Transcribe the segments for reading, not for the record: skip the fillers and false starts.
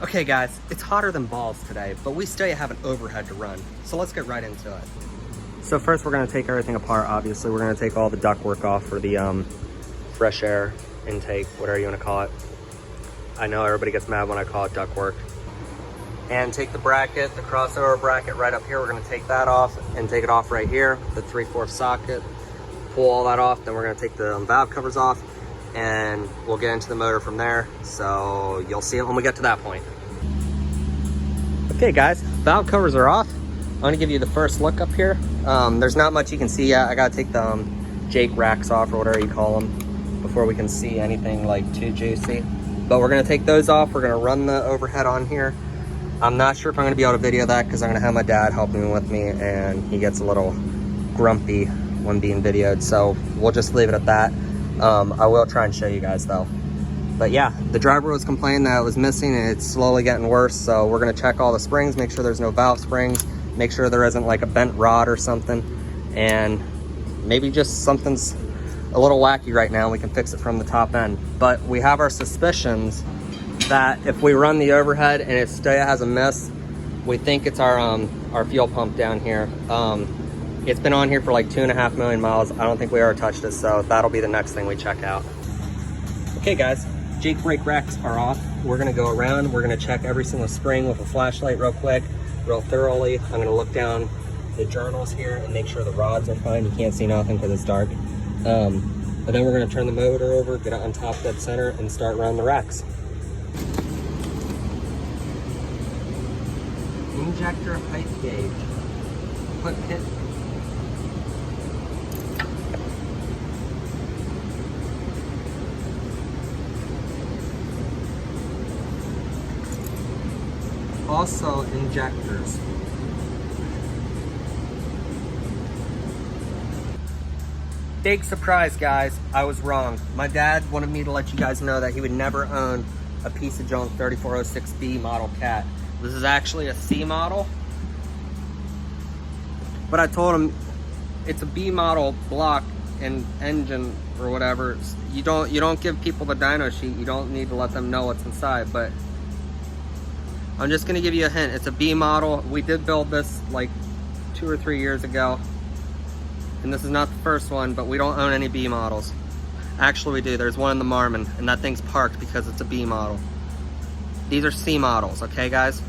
Okay guys, it's hotter than balls today, but we still have an overhead to run. So let's get right into it. So first we're gonna take everything apart, obviously. We're gonna take all the ductwork off for the fresh air intake, whatever you wanna call it. I know everybody gets mad when I call it ductwork. And take the bracket, the crossover bracket right up here. We're gonna take that off and take it off right here, the 3/4 socket. Pull all that off, then we're gonna take the valve covers off and we'll get into the motor from there. So you'll see it when we get to that point. Okay guys, valve covers are off. I'm gonna give you the first look up here. There's not much you can see yet. I gotta take the Jake racks off or whatever you call them before we can see anything like too juicy. But we're gonna take those off. We're gonna run the overhead on here. I'm not sure if I'm gonna be able to video that because I'm gonna have my dad helping with me and he gets a little grumpy when being videoed. So we'll just leave it at that. I will try and show you guys though. But yeah, the driver was complaining that it was missing and it's slowly getting worse. So we're gonna check all the springs, make sure there's no valve springs, make sure there isn't like a bent rod or something. And maybe just something's a little wacky right now. We can fix it from the top end. But we have our suspicions that if we run the overhead and it still has a miss, we think it's our fuel pump down here. It's been on here for like 2.5 million miles. I don't think we ever touched it, so that'll be the next thing we check out. Okay guys, Jake brake racks are off. We're gonna go around, we're gonna check every single spring with a flashlight real quick, real thoroughly. I'm gonna look down the journals here and make sure the rods are fine. You can't see nothing because it's dark. But then we're gonna turn the motor over, get it on top dead center, and start running the racks. Injector height gauge. Put pit. Also injectors. Big surprise guys, I was wrong. My dad wanted me to let you guys know that he would never own a piece of junk 3406B model cat. This is actually a C model. But I told him it's a B model block and engine or whatever. You don't give people the dyno sheet. You don't need to let them know what's inside, but I'm just gonna give you a hint. It's a B model. We did build this like 2 or 3 years ago. And this is not the first one, but we don't own any B models. Actually we do, there's one in the Marmon, and that thing's parked because it's a B model. These are C models, okay guys?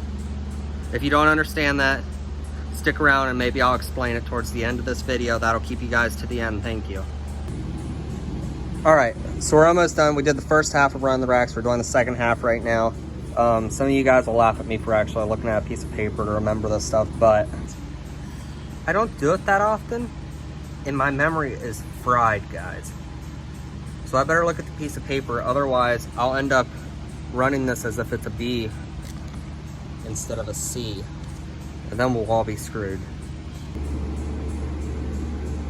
If you don't understand that, stick around and maybe I'll explain it towards the end of this video. That'll keep you guys to the end, thank you. All right, so we're almost done. We did the first half of running the racks. We're doing the second half right now. Some of you guys will laugh at me for actually looking at a piece of paper to remember this stuff, but I don't do it that often, and my memory is fried, guys. So I better look at the piece of paper, otherwise I'll end up running this as if it's a B instead of a C, and then we'll all be screwed.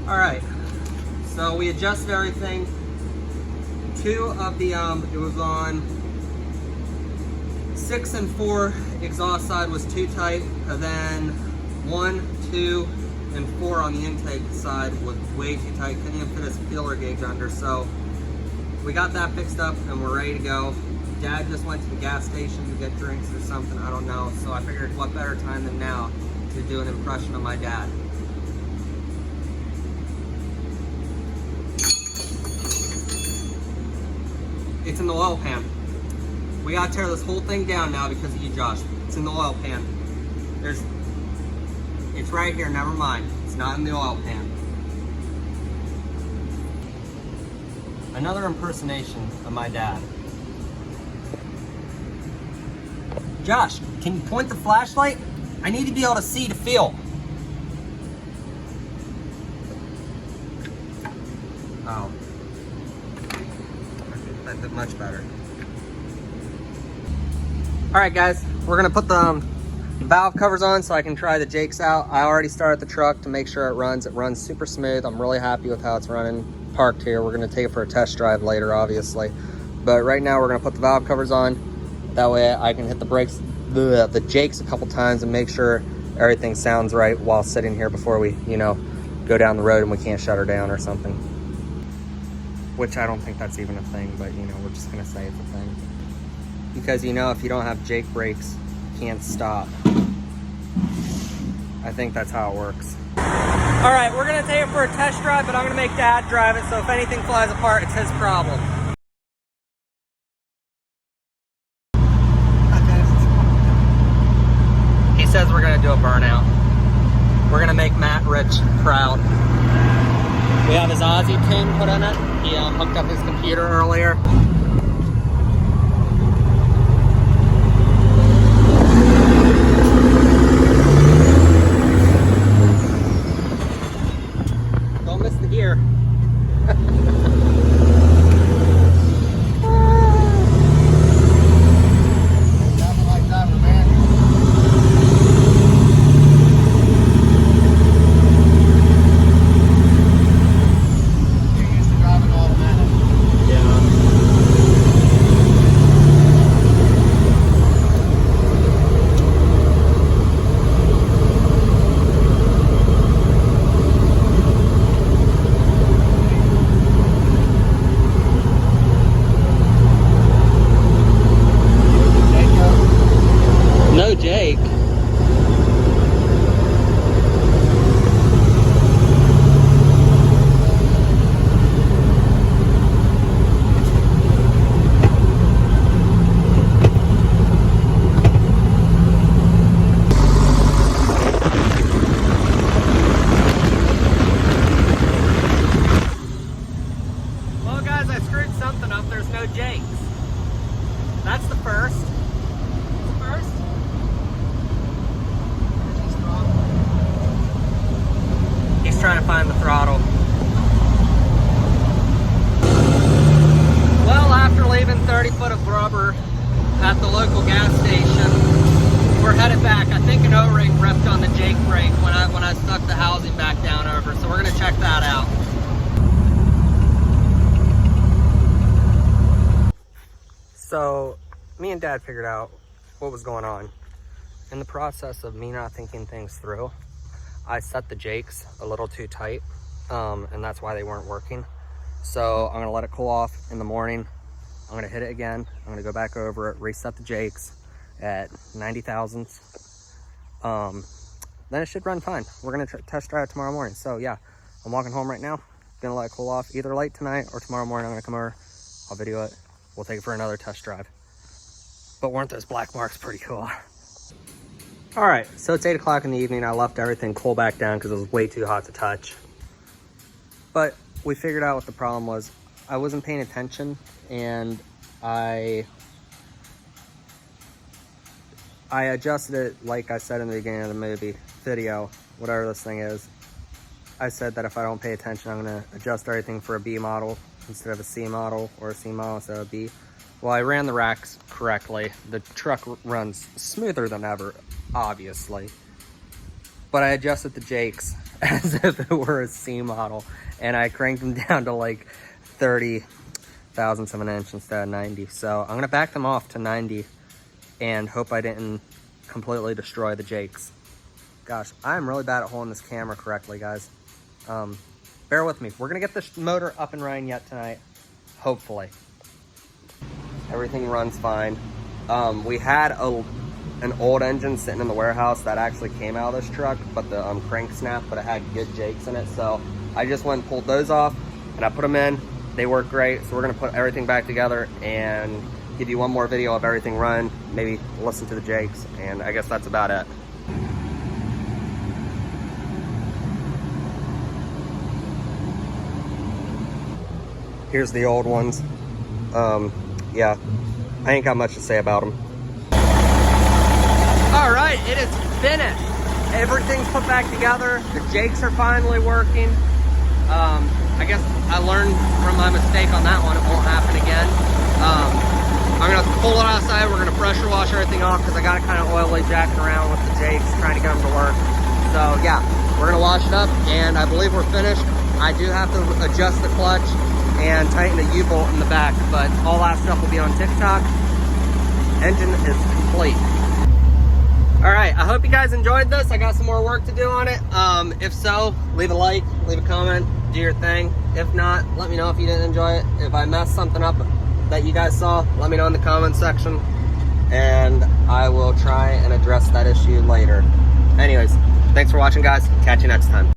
All right, so we adjusted everything. 2 of the, it was on 6 and 4 exhaust side was too tight, and then 1, 2, and 4 on the intake side was way too tight. Couldn't even fit a feeler gauge under, so we got that fixed up and we're ready to go. Dad just went to the gas station to get drinks or something, I don't know. So I figured what better time than now to do an impression of my dad. It's in the oil pan. We gotta tear this whole thing down now because of you, Josh. It's in the oil pan. It's right here, never mind. It's not in the oil pan. Another impersonation of my dad. Josh, can you point the flashlight? I need to be able to see to feel. Oh. That did much better. All right, guys, we're gonna put the valve covers on so I can try the Jakes out. I already started the truck to make sure it runs. It runs super smooth. I'm really happy with how it's running. Parked here. We're gonna take it for a test drive later, obviously. But right now we're gonna put the valve covers on. That way I can hit the brakes, the Jakes a couple times and make sure everything sounds right while sitting here before we, you know, go down the road and we can't shut her down or something. Which I don't think that's even a thing, but you know, we're just gonna say it's a thing. because you know if you don't have Jake brakes, you can't stop. I think that's how it works. All right, we're gonna take it for a test drive, but I'm gonna make Dad drive it, so if anything flies apart, it's his problem. He says we're gonna do a burnout. We're gonna make Matt Rich proud. We have his Aussie tune put in it. He hooked up his computer earlier. Don't miss the gear. No Jake. Well guys, I screwed something up. There's no Jakes. That's the first. He's trying to find the throttle. Well, after leaving 30 foot of rubber at the local gas station, we're headed back. I think an O-ring ripped on the Jake brake when I stuck the housing back down over, so we're gonna check that out. So, me and Dad figured out what was going on. In the process of me not thinking things through, I set the Jakes a little too tight, and that's why they weren't working. So I'm gonna let it cool off in the morning. I'm gonna hit it again. I'm gonna go back over it, reset the Jakes at 90 thousandths. Then it should run fine. We're gonna test drive it tomorrow morning. So yeah, I'm walking home right now. Gonna let it cool off either late tonight or tomorrow morning. I'm gonna come over, I'll video it. We'll take it for another test drive. But weren't those black marks pretty cool? All right, so it's 8 o'clock in the evening. I left everything cool back down because it was way too hot to touch. But we figured out what the problem was. I wasn't paying attention, and I adjusted it like I said in the beginning of the movie, video, whatever this thing is. I said that if I don't pay attention, I'm gonna adjust everything for a B model instead of a C model, or a C model instead of a B. Well, I ran the racks correctly. The truck runs smoother than ever, obviously. But I adjusted the Jakes as if it were a C model, and I cranked them down to like 30 thousandths of an inch instead of 90. So I'm gonna back them off to 90 and hope I didn't completely destroy the Jakes. Gosh, I'm really bad at holding this camera correctly, guys. Bear with me. We're gonna get this motor up and running yet tonight, hopefully. Everything runs fine. We had an old engine sitting in the warehouse that actually came out of this truck, but the crank snapped, but it had good Jakes in it. So I just went and pulled those off and I put them in. They work great. So we're gonna put everything back together and give you one more video of everything run, maybe listen to the Jakes, and I guess that's about it. Here's the old ones. Yeah, I ain't got much to say about them. All right, it is finished. Everything's put back together. The Jakes are finally working. I guess I learned from my mistake on that one. It won't happen again. I'm gonna pull it outside. We're gonna pressure wash everything off because I got it kind of oily jacking around with the Jakes, trying to get them to work. So yeah, we're gonna wash it up, and I believe we're finished. I do have to adjust the clutch and tighten the U-bolt in the back, but all that stuff will be on TikTok. Engine is complete. All right, I hope you guys enjoyed this. I got some more work to do on it. If so, leave a like, leave a comment, do your thing. If not, let me know if you didn't enjoy it. If I messed something up that you guys saw, let me know in the comment section. and I will try and address that issue later. Anyways, thanks for watching, guys. Catch you next time.